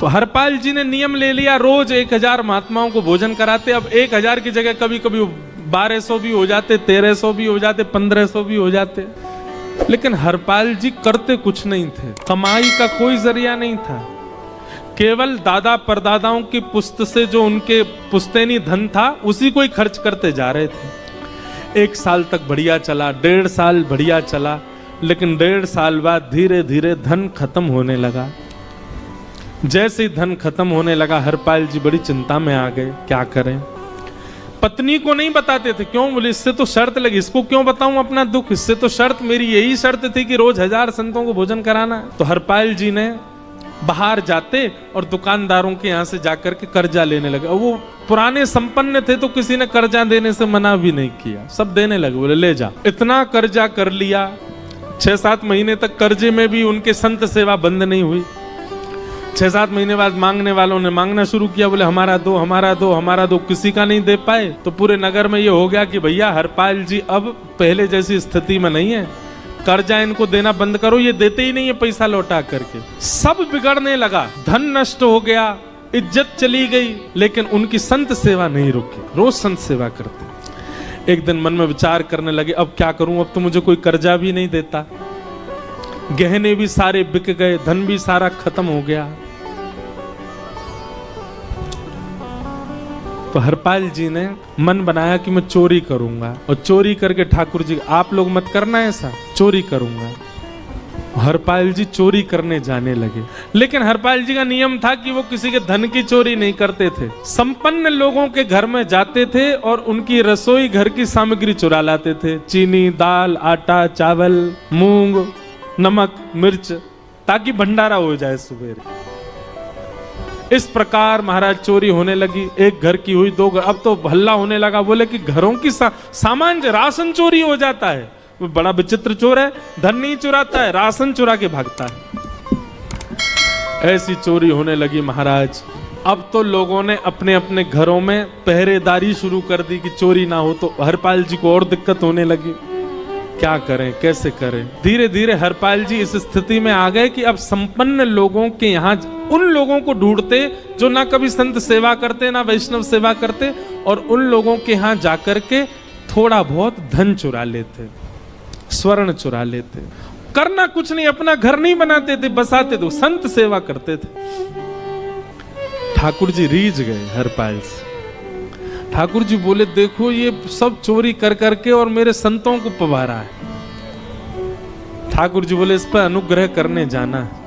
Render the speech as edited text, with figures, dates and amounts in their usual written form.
तो हरपाल जी ने नियम ले लिया, रोज 1000 महात्माओं को भोजन कराते। अब 1000 की जगह कभी कभी 1200 भी हो जाते, 1300 भी हो जाते, 1500 भी हो जाते। लेकिन हरपाल जी करते कुछ नहीं थे, कमाई का कोई जरिया नहीं था। केवल दादा परदादाओं की पुश्त से जो उनके पुश्तैनी धन था उसी को ही खर्च करते जा रहे थे। 1 साल तक बढ़िया चला, 1.5 साल बढ़िया चला, लेकिन 1.5 साल बाद धीरे धीरे धन खत्म होने लगा। जैसे ही धन खत्म होने लगा हरपाल जी बड़ी चिंता में आ गए, क्या करें। पत्नी को नहीं बताते थे, क्यों बोले इससे तो शर्त लगी, इसको क्यों बताऊं अपना दुख, इससे तो शर्त मेरी यही शर्त थी कि रोज 1000 संतों को भोजन कराना। तो हरपाल जी ने बाहर जाते और दुकानदारों के यहाँ से जाकर के कर्जा लेने लगे। और वो पुराने संपन्न थे तो किसी ने कर्जा देने से मना भी नहीं किया, सब देने लगे, बोले ले जा। इतना कर्जा कर लिया, 6-7 महीने तक कर्जे में भी उनके संत सेवा बंद नहीं हुई। 6-7 महीने बाद मांगने वालों ने मांगना शुरू किया, बोले हमारा दो, हमारा दो, हमारा दो। किसी का नहीं दे पाए तो पूरे नगर में ये हो गया कि भैया हरपाल जी अब पहले जैसी स्थिति में नहीं है, कर्जा इनको देना बंद करो, ये देते ही नहीं है पैसा लौटा करके। सब बिगड़ने लगा, धन नष्ट हो गया, इज्जत चली गई, लेकिन उनकी संत सेवा नहीं रुकी, रोज संत सेवा करते। एक दिन मन में विचार करने लगे, अब क्या करूं, अब तो मुझे कोई कर्जा भी नहीं देता, गहने भी सारे बिक गए, धन भी सारा खत्म हो गया। तो हरपाल जी ने मन बनाया कि मैं चोरी करूंगा, और चोरी करके ठाकुर जी, आप लोग मत करना ऐसा, चोरी करूंगा। हरपाल जी चोरी करने जाने लगे। लेकिन हरपाल जी का नियम था कि वो किसी के धन की चोरी नहीं करते थे। संपन्न लोगों के घर में जाते थे और उनकी रसोई घर की सामग्री चुरा लाते थे, चीनी, दाल, आटा, चावल, मूंग, नमक, मिर्च, ताकि भंडारा हो जाए सुबह। इस प्रकार महाराज चोरी होने लगी। एक घर की हुई, 2 घर, अब तो हल्ला होने लगा। बोले कि घरों की सामान, राशन चोरी हो जाता है। वो बड़ा विचित्र चोर है, धन नहीं चुराता है, राशन चुरा के भागता है। ऐसी चोरी होने लगी महाराज। अब तो लोगों ने अपने अपने घरों में पहरेदारी शुरू कर दी कि चोरी ना हो। तो हरपाल जी को और दिक्कत होने लगी, क्या करें, कैसे करें। धीरे धीरे हरपाल जी इस स्थिति में आ गए कि अब संपन्न लोगों के यहाँ उन लोगों को ढूंढते जो ना कभी संत सेवा करते, ना वैष्णव सेवा करते, और उन लोगों के यहाँ जाकर के थोड़ा बहुत धन चुरा लेते, स्वर्ण चुरा लेते। करना कुछ नहीं, अपना घर नहीं बनाते थे, बसाते थे, संत सेवा करते थे। ठाकुर जी रीझ गए हरपाल से। ठाकुर जी बोले देखो ये सब चोरी कर करके और मेरे संतों को पवारा है। ठाकुर जी बोले इस पर अनुग्रह करने जाना है।